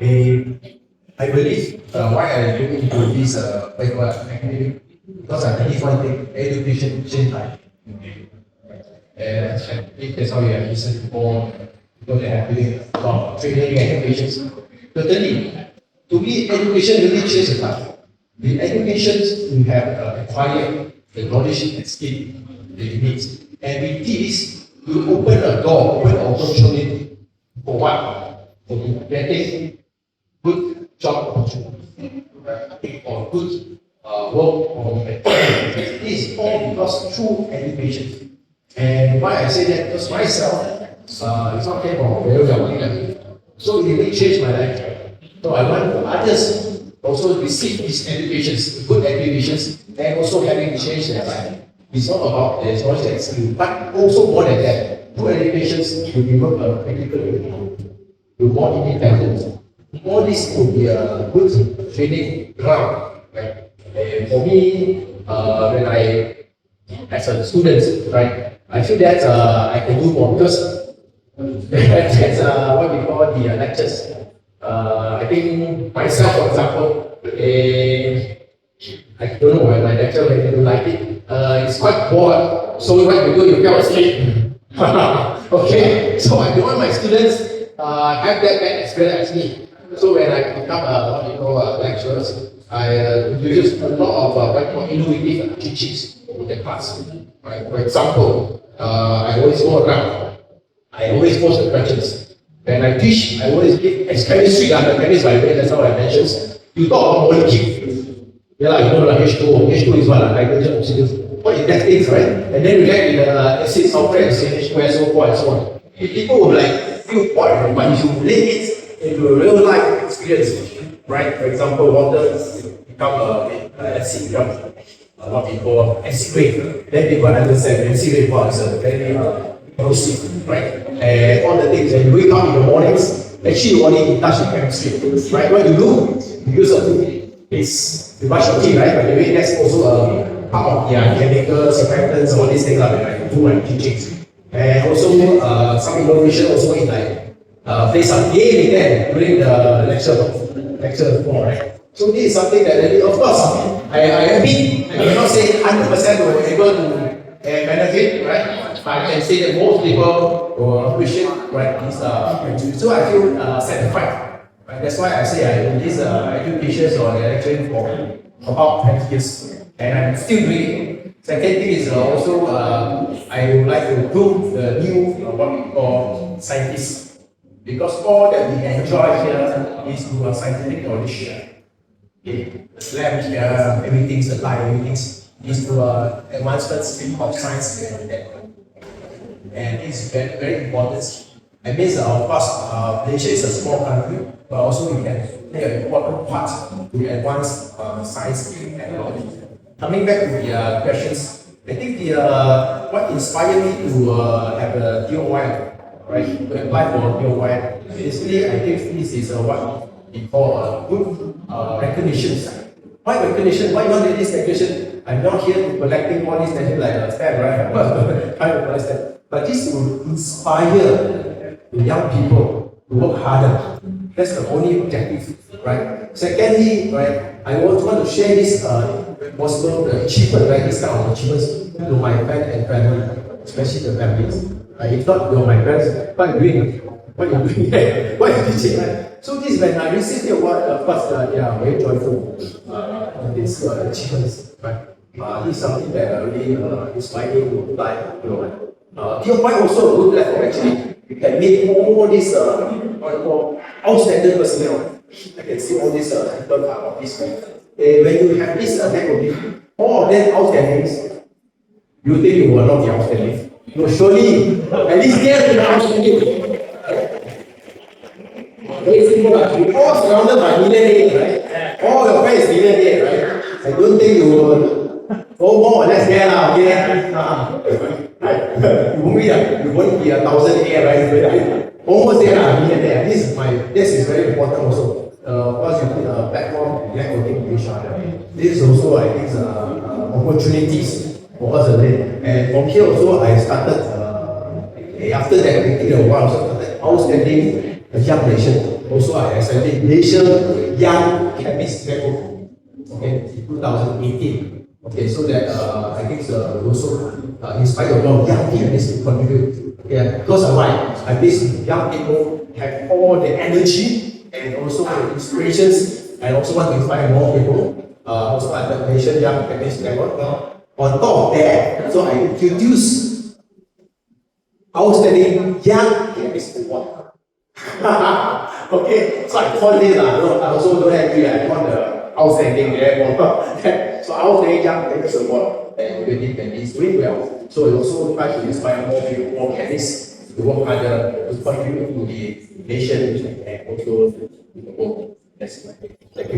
I believe why I look into this activity, because I believe one thing, education change life. And I think that's how you have listened before, people that have doing a lot of training and education. Certainly, to me, education really changes life. The education you have acquired the knowledge and skill that you need. And with this, you open a door, open an opportunity for what? For getting good job opportunity, or good work or this is all because through education. And why I say that? Because myself, it's not came from a very young age. So it really changed my life. So I want others also receive these educations, good educations, and also having changed their life. It's not about the knowledge and skill, but also more than that. Good educations will develop a critical thinking, you're more independent. All this will be a good training ground. Right? For me, when I, as a student, right, I feel that I can do more because that's what we call the lectures. I think myself, for example, I don't know why my lecture when you don't like it. It's quite bored. So what you do, you come on stage. Okay, so I don't want my students have that bad experience as me. So when I become lecturers, I use a lot of what called innovative teachings in the class. Right? For example, I always go around. I always pose the questions. When I teach, I always give chemistry. The chemistry, by the way, that's how I mentioned. You talk about molecule. Yeah, you know, like H2O. H2O is what? Hydrogen, oxygen. What is that thing, right? And then you get with the acid, sulfur, and CH2, so forth and so on. People will like feel bored, but if you relate it into a real life experience, right? For example, water become acid, become a lot of people acid rain. Then people understand acid rain was very corrosive, right? And all the things, when you wake up in the mornings, actually you only touch the chemistry, right? What you do, you use a toothpaste, you brush your teeth, right? By the way, that's also part of the chemicals, surfactants, all these things like I do my teachings. And also some innovation also in like play some game in there during the lecture form, right? So this is something that really, of course, I admit, I cannot say 100% will be able to benefit, right? I can say that most people will appreciate, right, this so I feel satisfied. Right? That's why I say I do this education or lecturing for about 20 years, and I'm still doing it. Second thing is also I would like to improve the new what we call scientists, because all that we enjoy here is through scientific knowledge. Okay, the lab here, everything's alive, everything's is through advancements of science and it's very, very important. I mean, of course, Malaysia is a small country, but also we can play an important part to advance science and technology. Coming back to the questions, I think what inspired me to have a DOY, right, to apply for a DOY, basically I think this is what we call good recognition. Why recognition? Why you want this recognition? I'm not here to collecting all these things like a stamp, right? But this will inspire the young people to work harder. That's the only objective, right? Secondly, right, I also want to share this possible achievement, right? This kind of achievements to my friends and family, especially the families. If not, you're my parents, what are you doing? What are you doing there? What are you teaching? Right? So this when I received the award, of course, they are very joyful. These achievements, right? This is something that really inspired me to apply. DOY also a good platform actually. You can meet all these outstanding personnel. I can see all these people part of this. When you have this networking, all of them outstanding, you think you will not be outstanding. You will surely at least get to the outstanding. You all surrounded by millionaires, right? All your friends is millionaires, right? I don't think you will go more or less there, okay? You won't be 1,000 here, right? Almost there, millionaire. This is very important also. Once you put a platform, networking with each other. This is also, I think, opportunities for us to learn. And from here also, I started, after that, I think a while, also started outstanding young nation. also I accepted Malaysia Young Chemist Award, okay, in 2018. Okay, so that I think also inspired a lot of young chemists to contribute. Yeah, because why? These young people have all the energy and also the inspirations, and also want to inspire more people. Also at the Malaysian Young Chemist Award. Now, on top of that, so I introduced outstanding young chemist award. Okay, so I call it I also don't have I call the outstanding award. So outstanding young chemist award, and really is doing well. So we also try to inspire more people, more chemists to work harder to contribute to the nation and also to the world. That's my thing. Thank you.